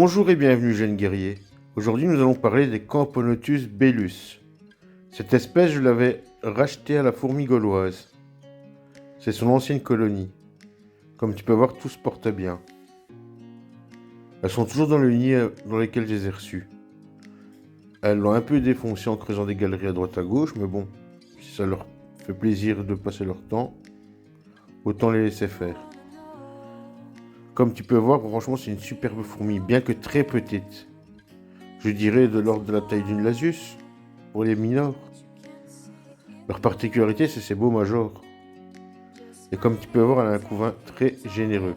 Bonjour et bienvenue jeunes guerriers. Aujourd'hui nous allons parler des Camponotus bellus. Cette espèce je l'avais rachetée à la fourmi gauloise. C'est son ancienne colonie. Comme tu peux voir tout se porte bien. Elles sont toujours dans le nid dans lequel je les ai reçues. Elles l'ont un peu défoncé en creusant des galeries à droite à gauche, mais bon, si ça leur fait plaisir de passer leur temps, autant les laisser faire. Comme tu peux voir, franchement c'est une superbe fourmi, bien que très petite. Je dirais de l'ordre de la taille d'une Lasius, pour les minors. Leur particularité, c'est ses beaux majors. Et comme tu peux voir, elle a un couvain très généreux.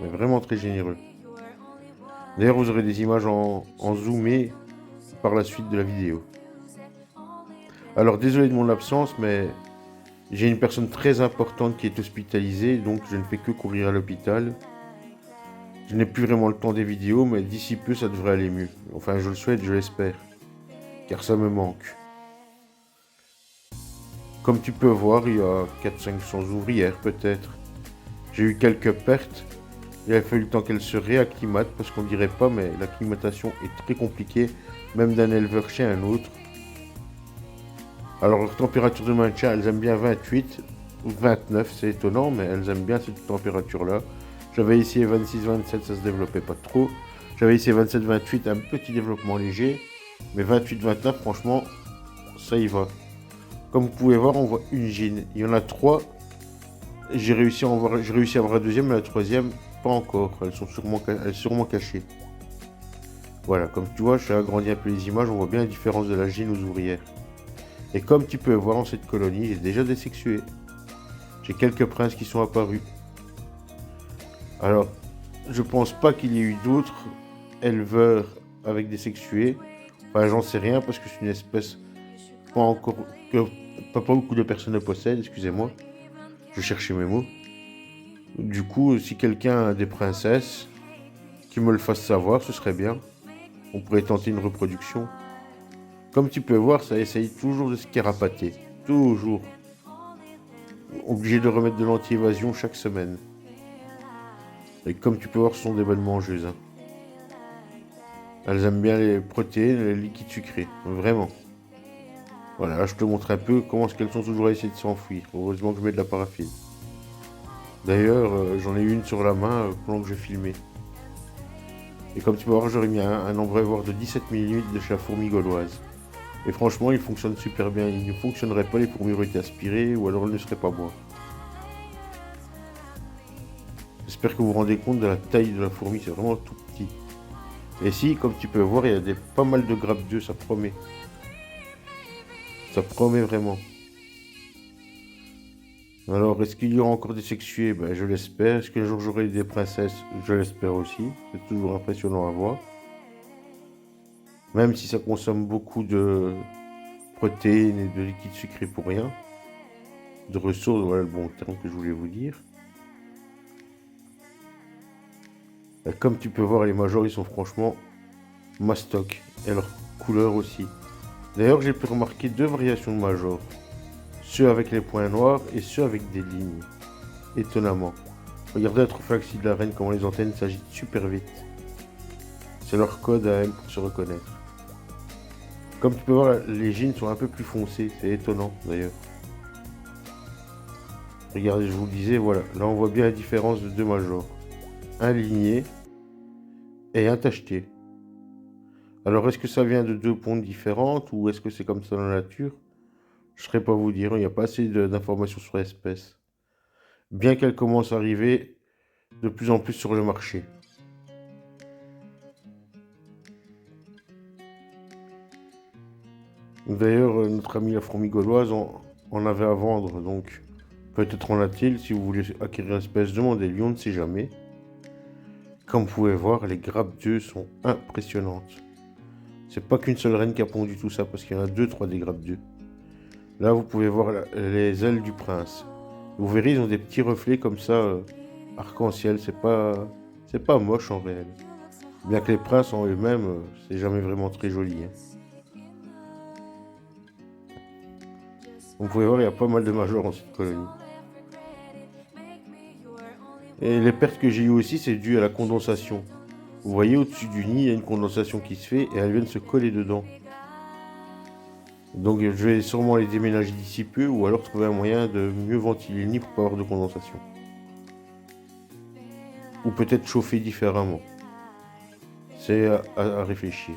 Mais vraiment très généreux. D'ailleurs, vous aurez des images en zoomé par la suite de la vidéo. Alors, désolé de mon absence, mais j'ai une personne très importante qui est hospitalisée, donc je ne fais que courir à l'hôpital. Je n'ai plus vraiment le temps des vidéos, mais d'ici peu, ça devrait aller mieux. Enfin, je le souhaite, je l'espère. Car ça me manque. Comme tu peux voir, il y a 400-500 ouvrières peut-être. J'ai eu quelques pertes. Il a fallu le temps qu'elles se réacclimatent parce qu'on dirait pas, mais l'acclimatation est très compliquée, même d'un éleveur chez un autre. Alors leur température de maintien, elles aiment bien 28 ou 29, c'est étonnant, mais elles aiment bien cette température-là. J'avais essayé 26-27, ça se développait pas trop. J'avais essayé 27-28, un petit développement léger, mais 28-29, franchement, ça y va. Comme vous pouvez voir, on voit une gine. Il y en a 3. J'ai réussi à avoir la deuxième, mais la troisième, pas encore. Elles sont sûrement cachées. Voilà, comme tu vois, je fais agrandir un peu les images, on voit bien la différence de la gine aux ouvrières. Et comme tu peux voir, en cette colonie, j'ai déjà des sexués. J'ai quelques princes qui sont apparus. Alors, je pense pas qu'il y ait eu d'autres éleveurs avec des sexués. Enfin, j'en sais rien parce que c'est une espèce pas encore que pas beaucoup de personnes ne possèdent, excusez-moi. Je cherchais mes mots. Du coup, si quelqu'un a des princesses, qui me le fasse savoir, ce serait bien. On pourrait tenter une reproduction. Comme tu peux voir, ça essaye toujours de se carapater. Toujours. Obligé de remettre de l'anti-évasion chaque semaine. Et comme tu peux voir, ce sont des bonnes mangeuses. Hein. Elles aiment bien les protéines et les liquides sucrés. Vraiment. Voilà, là je te montre un peu comment est-ce qu'elles sont toujours à essayer de s'enfuir. Heureusement que je mets de la paraffine. D'ailleurs, j'en ai une sur la main pendant que je filmais. Et comme tu peux voir, j'aurais mis un abreuvoir de 17 ml de chez la fourmi gauloise. Et franchement, il fonctionne super bien. Il ne fonctionnerait pas, les fourmis auraient été aspirées ou alors elles ne seraient pas bois. J'espère que vous vous rendez compte de la taille de la fourmi, c'est vraiment tout petit. Et si, comme tu peux voir, il y a pas mal de grappes d'œufs, ça promet. Ça promet vraiment. Alors, est-ce qu'il y aura encore des sexués? Ben, je l'espère. Est-ce qu'un jour j'aurai des princesses? Je l'espère aussi. C'est toujours impressionnant à voir. Même si ça consomme beaucoup de protéines et de liquides sucrés pour rien. De ressources, voilà le bon terme que je voulais vous dire. Et comme tu peux voir, les majors, ils sont franchement mastoc. Et leur couleur aussi. D'ailleurs, j'ai pu remarquer 2 variations de majors. Ceux avec les points noirs et ceux avec des lignes. Étonnamment. Regardez la trophée de la reine, comment les antennes s'agitent super vite. C'est leur code à elles pour se reconnaître. Comme tu peux voir, les gines sont un peu plus foncées. C'est étonnant d'ailleurs. Regardez, je vous le disais, voilà. Là, on voit bien la différence de 2 majors. Un ligné et un tacheté. Alors, est-ce que ça vient de 2 pontes différentes ou est-ce que c'est comme ça dans la nature? Je ne saurais pas vous dire. Il n'y a pas assez d'informations sur l'espèce. Bien qu'elle commence à arriver de plus en plus sur le marché. D'ailleurs, notre ami la fourmi gauloise en avait à vendre, donc peut-être en a-t-il. Si vous voulez acquérir l'espèce, demandez-lui, on ne sait jamais. Comme vous pouvez voir, les grappes d'œufs sont impressionnantes. C'est pas qu'une seule reine qui a pondu tout ça, parce qu'il y en a 2-3 des grappes d'œufs. Là, vous pouvez voir les ailes du prince. Vous verrez, ils ont des petits reflets comme ça, arc-en-ciel. C'est pas moche en réel. Bien que les princes en eux-mêmes, c'est jamais vraiment très joli. Hein. Vous pouvez voir, il y a pas mal de majors dans cette colonie. Et les pertes que j'ai eues aussi, c'est dû à la condensation. Vous voyez, au-dessus du nid, il y a une condensation qui se fait et elle vient de se coller dedans. Donc je vais sûrement les déménager d'ici peu ou alors trouver un moyen de mieux ventiler le nid pour pas avoir de condensation. Ou peut-être chauffer différemment. C'est à réfléchir.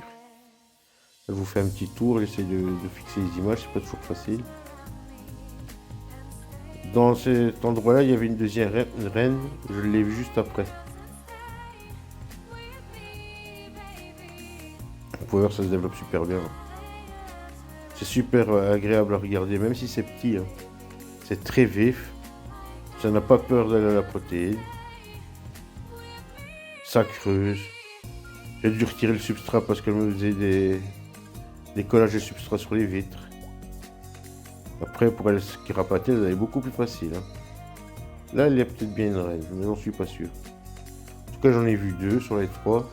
Je vous fais un petit tour, j'essaie de fixer les images, c'est pas toujours facile. Dans cet endroit-là, il y avait une deuxième reine, je l'ai vue juste après. Vous pouvez voir, ça se développe super bien. C'est super agréable à regarder, même si c'est petit. Hein. C'est très vif. Ça n'a pas peur d'aller à la protéine. Ça creuse. J'ai dû retirer le substrat parce qu'elle me faisait des collages de substrat sur les vitres. Après, pour elle se carapater, elle est beaucoup plus facile. Hein. Là, il y a peut-être bien une reine, mais j'en suis pas sûr. En tout cas, j'en ai vu deux sur les trois.